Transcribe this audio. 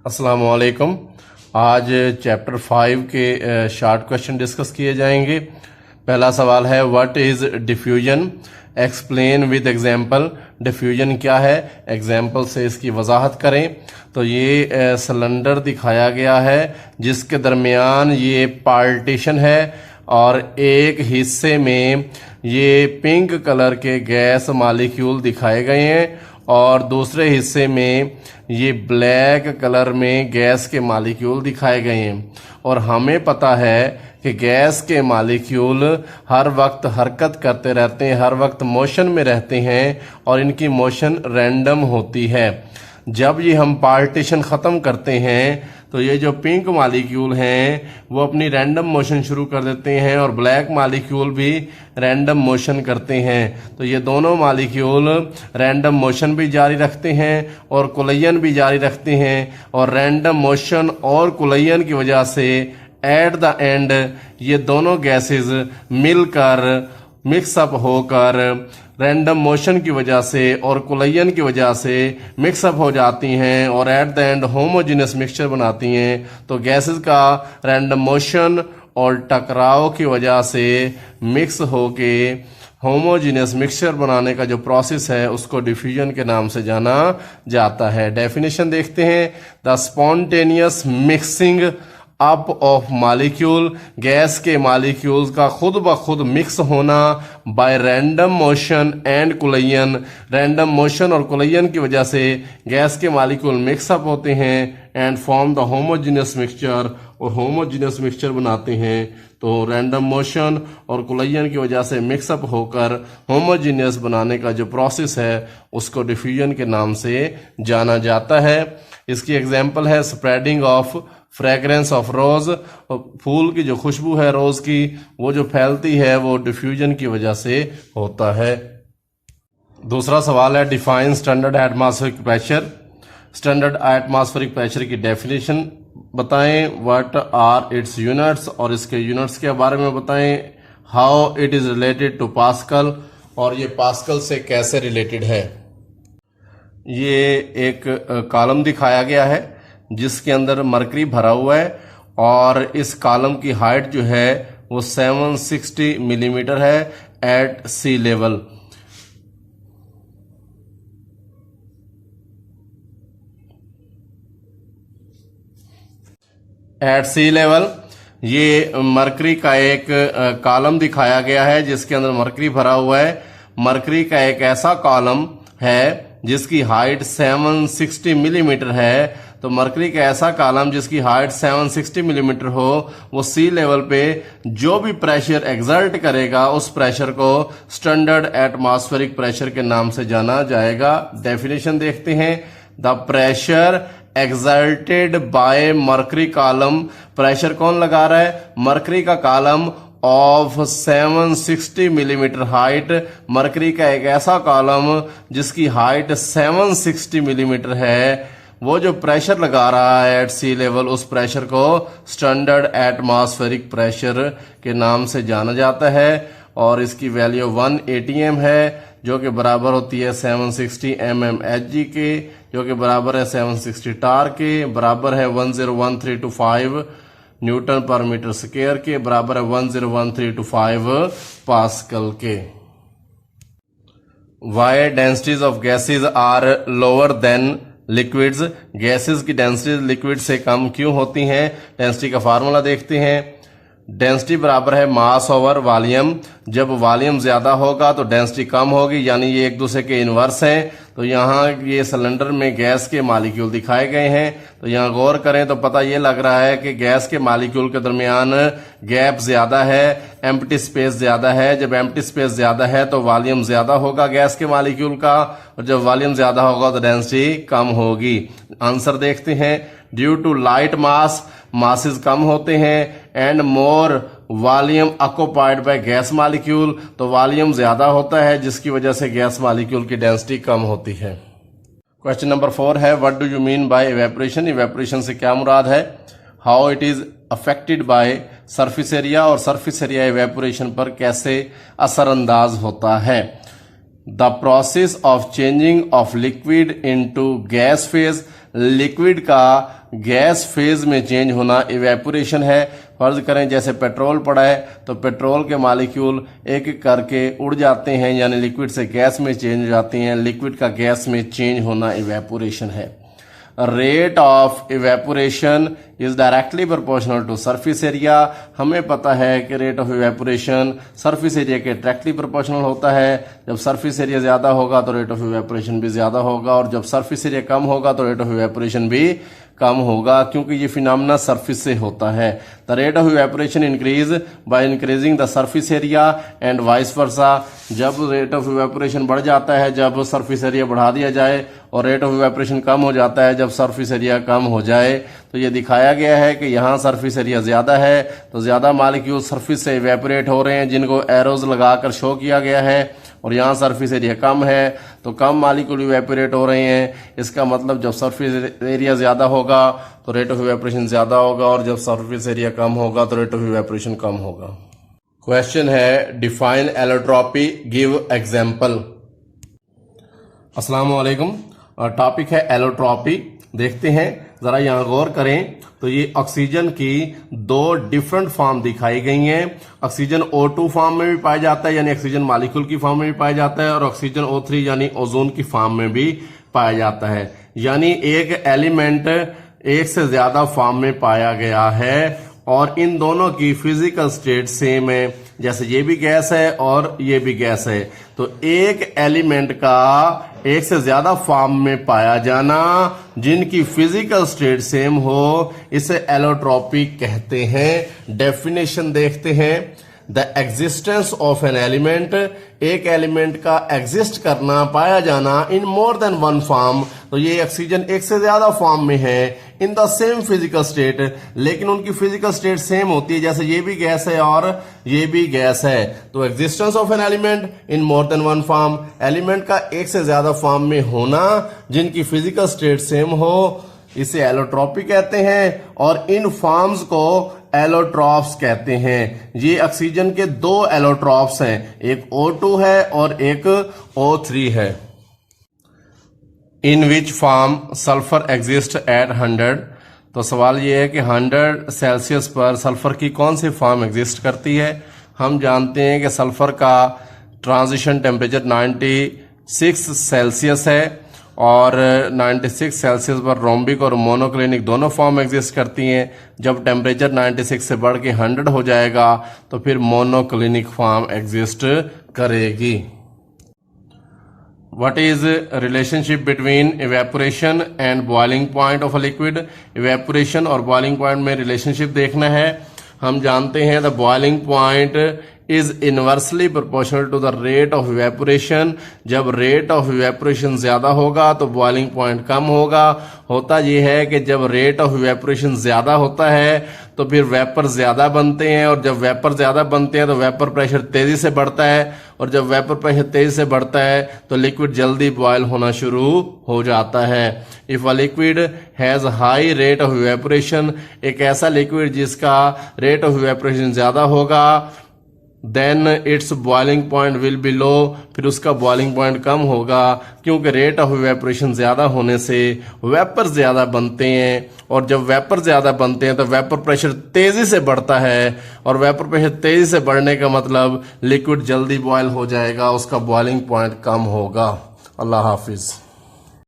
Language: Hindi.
अस्सलाम वालेकुम। आज चैप्टर 5 के शॉर्ट क्वेश्चन डिस्कस किए जाएंगे। पहला सवाल है what is diffusion, explain with example. Diffusion क्या है, एग्जांपल से इसकी वजाहत करें। तो ये सिलेंडर दिखाया गया है जिसके दरमियान ये पार्टीशन है और एक हिस्से में ये पिंक कलर के गैस मालिक्यूल दिखाए गए हैं और दूसरे हिस्से में ये ब्लैक कलर में गैस के मालिक्यूल दिखाए गए हैं। और हमें पता है कि गैस के मालिक्यूल हर वक्त हरकत करते रहते हैं, हर वक्त मोशन में रहते हैं और इनकी मोशन रैंडम होती है। जब ये हम पार्टीशन ख़त्म करते हैं तो ये जो पिंक मालिक्यूल हैं वो अपनी रैंडम मोशन शुरू कर देते हैं और ब्लैक मालिक्यूल भी रैंडम मोशन करते हैं। तो ये दोनों मालिक्यूल रैंडम मोशन भी जारी रखते हैं और कुलयन भी जारी रखते हैं और रैंडम मोशन और कुलयन की वजह से एट द एंड ये दोनों गैसेस मिलकर मिक्सअप होकर रैंडम मोशन की वजह से और कुलयन की वजह से मिक्सअप हो जाती हैं और at the end homogeneous mixture बनाती हैं। तो गैसेस का रैंडम मोशन और टकराव की वजह से मिक्स होके होमोजेनियस मिक्सचर बनाने का जो प्रोसेस है उसको डिफ्यूजन के नाम से जाना जाता है। डेफिनेशन देखते हैं। The spontaneous mixing up of molecule, gas के मालिक्यूल्स का खुद ब खुद मिक्स होना by random motion and collision. Random motion और कुलयन की वजह से गैस के मालिक्यूल मिक्सअप होते हैं and form the homogeneous mixture, और होमोजेनियस मिक्सचर बनाते हैं। तो रैंडम मोशन और कुलयन की वजह से मिक्सअप होकर होमोजेनियस बनाने का जो प्रोसेस है उसको डिफ्यूजन के नाम से जाना जाता है। इसकी एग्जाम्पल है spreading of fragrance of rose, फूल की जो खुशबू है रोज की वो जो फैलती है वो डिफ्यूजन की वजह से होता है। दूसरा सवाल है define standard atmospheric pressure. Standard atmospheric pressure की डेफिनेशन बताएं, व्हाट आर इट्स यूनिट्स, और इसके यूनिट्स के बारे में बताएं, how it is related to pascal, और ये पास्कल से कैसे रिलेटेड है। ये एक कॉलम दिखाया गया है जिसके अंदर मरकरी भरा हुआ है और इस कॉलम की हाइट जो है वो 760 मिलीमीटर है एट सी लेवल। एट सी लेवल ये मरकरी का एक कॉलम दिखाया गया है जिसके अंदर मरकरी भरा हुआ है। मरकरी का एक ऐसा कॉलम है जिसकी हाइट 760 मिलीमीटर है। तो मरकरी का ऐसा कॉलम जिसकी हाइट 760 मिलीमीटर हो वो सी लेवल पे जो भी प्रेशर एक्सर्ट करेगा उस प्रेशर को स्टैंडर्ड एटमॉस्फेरिक प्रेशर के नाम से जाना जाएगा। डेफिनेशन देखते हैं। The pressure exerted by mercury column, pressure कौन लगा रहा है, मरकरी का column of 760 millimetre height. Mercury का एक ऐसा कॉलम जिसकी हाइट 760 मिलीमीटर है, वो जो प्रेशर लगा रहा है एट सी लेवल उस प्रेशर को स्टैंडर्ड एटमॉस्फेरिक प्रेशर के नाम से जाना जाता है। और इसकी वैल्यू 1 atm है जो कि बराबर होती है 760 mmHg के, जो कि बराबर है 760 टार के, बराबर है 101325 न्यूटन पर मीटर स्क्वायर के, बराबर है 101325 पास्कल के। Why densities of gases are lower than liquids, gases की डेंसिटी लिक्विड से कम क्यों होती हैं। डेंसिटी का फार्मूला देखते हैं। डेंसिटी बराबर है मास ओवर वॉल्यूम। जब वॉल्यूम ज्यादा होगा तो डेंसिटी कम होगी, यानी ये एक दूसरे के इनवर्स हैं। तो यहाँ ये सिलेंडर में गैस के मालिक्यूल दिखाए गए हैं। तो यहाँ गौर करें तो पता ये लग रहा है कि गैस के मालिक्यूल के दरमियान गैप ज्यादा है, एम्प्टी स्पेस ज्यादा है। जब एम्प्टी स्पेस ज्यादा है तो वॉल्यूम ज्यादा होगा गैस के मालिक्यूल का, और जब वॉल्यूम ज्यादा होगा तो डेंसिटी कम होगी। आंसर देखते हैं। Due to light mass, masses कम होते हैं, and more volume occupied by gas molecule, तो वॉल्यूम ज्यादा होता है जिसकी वजह से गैस मालिक्यूल की डेंसिटी कम होती है। क्वेश्चन नंबर 4 है what do you mean by evaporation. Evaporation से क्या मुराद है। How it is affected by surface area, और सरफेस एरिया इवेपोरेशन पर कैसे असरअंदाज होता है। The process of changing of liquid into gas phase, liquid का गैस फेज में चेंज होना इवेपोरेशन है। फर्ज करें जैसे पेट्रोल पड़ा है तो पेट्रोल के मॉलिक्यूल एक एक करके उड़ जाते हैं, यानी लिक्विड से गैस में चेंज हो जाते हैं। लिक्विड का गैस में चेंज होना इवेपोरेशन है। Rate of evaporation is directly proportional to surface area. हमें पता है कि rate of evaporation surface area के डायरेक्टली प्रोपोर्शनल होता है। जब सरफेस एरिया ज्यादा होगा तो रेट ऑफ इवेपोरेशन भी ज्यादा होगा, और जब सरफेस एरिया कम होगा तो रेट ऑफ इवेपोरेशन भी कम होगा, क्योंकि ये फिनोमेना सरफेस से होता है। The rate of evaporation increase by increasing the surface area and vice versa. जब रेट ऑफ इवेपोरेशन बढ़ जाता है जब सरफेस एरिया बढ़ा दिया जाए, और रेट ऑफ इवेपोरेशन कम हो जाता है जब सरफेस एरिया कम हो जाए। तो ये दिखाया गया है कि यहाँ सरफेस एरिया ज्यादा है तो ज्यादा मॉलिक्यूल सरफेस से इवेपोरेट हो रहे हैं, जिनको एरोज लगाकर शो किया गया है, और यहाँ सरफेस एरिया कम है तो कम मॉलिक्यूल इवेपोरेट हो रहे हैं। इसका मतलब जब सरफेस एरिया ज्यादा होगा तो रेट ऑफ इवेपोरेशन ज्यादा होगा, और जब सरफेस एरिया कम होगा तो रेट ऑफ इवेपोरेशन कम होगा। क्वेश्चन है डिफाइन एलोट्रॉपी, गिव एग्जांपल। अस्सलाम वालेकुम। टॉपिक है एलोट्रॉपी। देखते हैं जरा, यहाँ गौर करें तो ये ऑक्सीजन की दो डिफरेंट फॉर्म दिखाई गई हैं। ऑक्सीजन O2 फॉर्म में भी पाया जाता है, यानी ऑक्सीजन मॉलिक्यूल की फॉर्म में भी पाया जाता है, और ऑक्सीजन O3 यानी ओजोन की फॉर्म में भी पाया जाता है। यानी एक एलिमेंट एक से ज्यादा फॉर्म में पाया गया है, और इन दोनों की फिजिकल स्टेट सेम है। जैसे ये भी गैस है और ये भी गैस है, तो एक एलिमेंट का एक से ज्यादा फॉर्म में पाया जाना जिनकी फिजिकल स्टेट सेम हो, इसे एलोट्रॉपी कहते हैं। डेफिनेशन देखते हैं। The existence of an element, एक एलिमेंट का एग्जिस्ट करना, पाया जाना इन मोर देन वन फॉर्म। तो ये ऑक्सीजन एक से ज्यादा फॉर्म में है in the same physical state, लेकिन उनकी फिजिकल स्टेट सेम होती है। जैसे ये भी गैस है और ये भी गैस है, तो existence of an element in more than one form, element का एक से ज्यादा फॉर्म में होना जिनकी फिजिकल स्टेट सेम हो, इसे एलोट्रॉपी कहते हैं। और इन फॉर्म्स को एलोट्रॉप्स कहते हैं। ये ऑक्सीजन के दो एलोट्रॉप्स हैं, एक O2 है और एक O3 है। In which form sulphur exist at 100। तो सवाल ये है कि 100 सेल्सियस पर सल्फर की कौन सी फॉर्म एग्जिस्ट करती है। हम जानते हैं कि सल्फर का ट्रांजिशन टेम्परेचर 96 सेल्सियस है, और 96 सेल्सियस पर रोम्बिक और मोनोक्लिनिक दोनों फॉर्म एग्जिस्ट करती हैं। जब टेम्परेचर 96 से बढ़ के 100 हो जाएगा तो फिर मोनोक्लिनिक फॉर्म एग्जिस्ट करेगी। What is relationship between evaporation and boiling point of a liquid? Evaporation और boiling point में relationship देखना है। हम जानते हैं the boiling point is inversely proportional to the rate of evaporation। जब rate of evaporation ज्यादा होगा तो boiling point कम होगा। होता यह है कि जब rate of evaporation ज्यादा होता है तो फिर वेपर ज्यादा बनते हैं, और जब वेपर ज्यादा बनते हैं तो वेपर प्रेशर तेजी से बढ़ता है, और जब वेपर प्रेशर तेजी से बढ़ता है तो लिक्विड जल्दी बॉयल होना शुरू हो जाता है। If a liquid has high rate of evaporation, एक ऐसा लिक्विड जिसका रेट ऑफ इवेपोरेशन ज्यादा होगा, then it's boiling point will be low, फिर उसका बॉइलिंग पॉइंट कम होगा, क्योंकि रेट ऑफ इवेपोरेशन ज्यादा होने से वेपर ज्यादा बनते हैं, और जब वेपर ज्यादा बनते हैं तो वेपर प्रेशर तेजी से बढ़ता है, और वेपर प्रेशर तेजी से बढ़ने का मतलब लिक्विड जल्दी बॉयल हो जाएगा, उसका बॉइलिंग पॉइंट कम होगा। अल्लाह हाफिज।